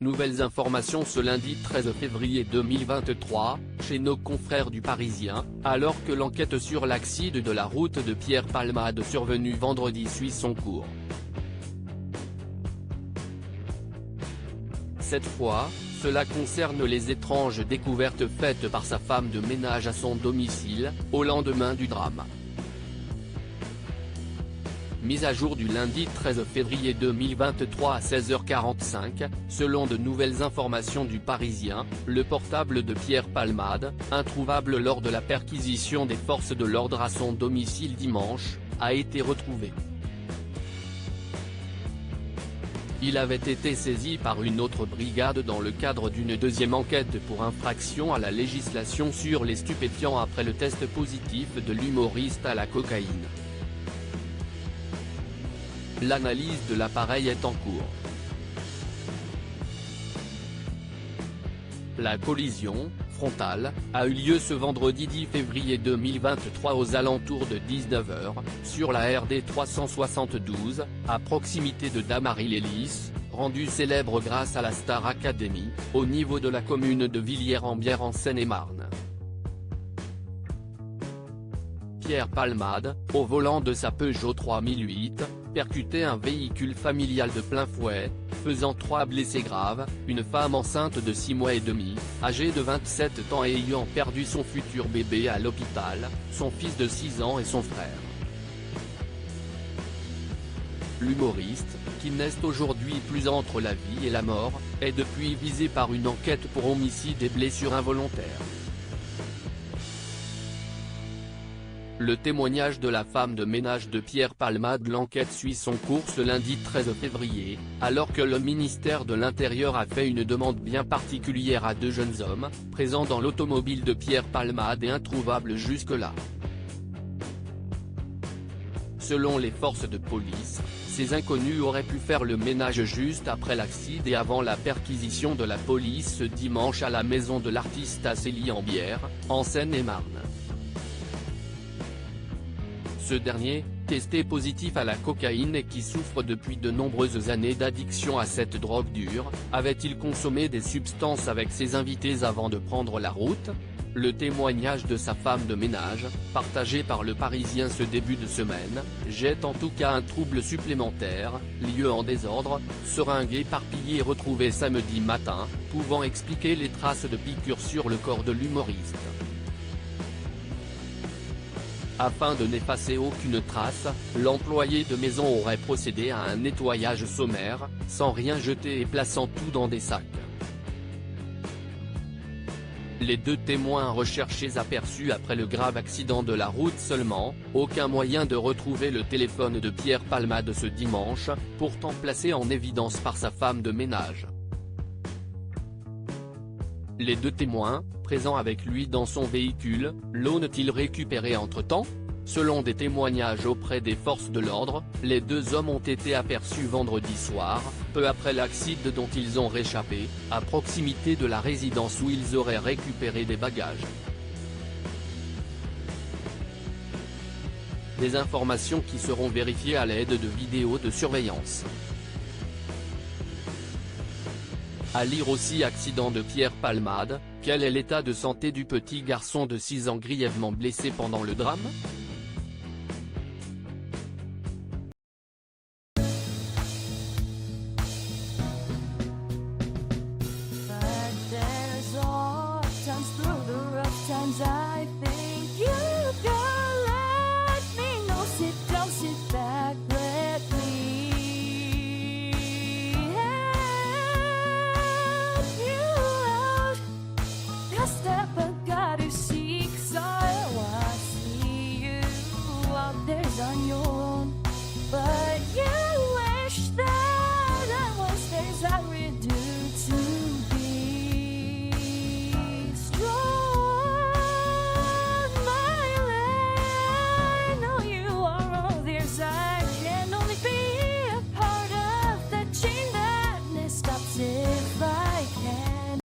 Nouvelles informations ce lundi 13 février 2023, chez nos confrères du Parisien, alors que l'enquête sur l'accident de la route de Pierre Palmade survenu vendredi suit son cours. Cette fois, cela concerne les étranges découvertes faites par sa femme de ménage à son domicile, au lendemain du drame. Mise à jour du lundi 13 février 2023 à 16h45, selon de nouvelles informations du Parisien, le portable de Pierre Palmade, introuvable lors de la perquisition des forces de l'ordre à son domicile dimanche, a été retrouvé. Il avait été saisi par une autre brigade dans le cadre d'une deuxième enquête pour infraction à la législation sur les stupéfiants après le test positif de l'humoriste à la cocaïne. L'analyse de l'appareil est en cours. La collision, frontale, a eu lieu ce vendredi 10 février 2023 aux alentours de 19h, sur la RD 372, à proximité de Damary-lès-Lys, rendue célèbre grâce à la Star Academy, au niveau de la commune de Villiers-en-Bière en Seine-et-Marne. Pierre Palmade, au volant de sa Peugeot 3008, percutait un véhicule familial de plein fouet, faisant 3 blessés graves, une femme enceinte de 6 mois et demi, âgée de 27 ans et ayant perdu son futur bébé à l'hôpital, son fils de 6 ans et son frère. L'humoriste, qui n'est aujourd'hui plus entre la vie et la mort, est depuis visé par une enquête pour homicide et blessures involontaires. Le témoignage de la femme de ménage de Pierre Palmade. L'enquête suit son cours ce lundi 13 février, alors que le ministère de l'Intérieur a fait une demande bien particulière à 2 jeunes hommes, présents dans l'automobile de Pierre Palmade et introuvables jusque-là. Selon les forces de police, ces inconnus auraient pu faire le ménage juste après l'accident et avant la perquisition de la police ce dimanche à la maison de l'artiste à Villiers-en-Bière, en Seine-et-Marne. Ce dernier, testé positif à la cocaïne et qui souffre depuis de nombreuses années d'addiction à cette drogue dure, avait-il consommé des substances avec ses invités avant de prendre la route? Le témoignage de sa femme de ménage, partagé par le Parisien ce début de semaine, jette en tout cas un trouble supplémentaire, lieu en désordre, seringue éparpillée retrouvée samedi matin, pouvant expliquer les traces de piqûres sur le corps de l'humoriste. Afin de n'effacer aucune trace, l'employé de maison aurait procédé à un nettoyage sommaire, sans rien jeter et plaçant tout dans des sacs. Les 2 témoins recherchés aperçus après le grave accident de la route seulement, aucun moyen de retrouver le téléphone de Pierre Palmade ce dimanche, pourtant placé en évidence par sa femme de ménage. Les 2 témoins, présents avec lui dans son véhicule, l'ont-ils récupéré entre-temps? Selon des témoignages auprès des forces de l'ordre, les 2 hommes ont été aperçus vendredi soir, peu après l'accident dont ils ont réchappé, à proximité de la résidence où ils auraient récupéré des bagages. Des informations qui seront vérifiées à l'aide de vidéos de surveillance. À lire aussi accident de Pierre Palmade, quel est l'état de santé du petit garçon de 6 ans grièvement blessé pendant le drame?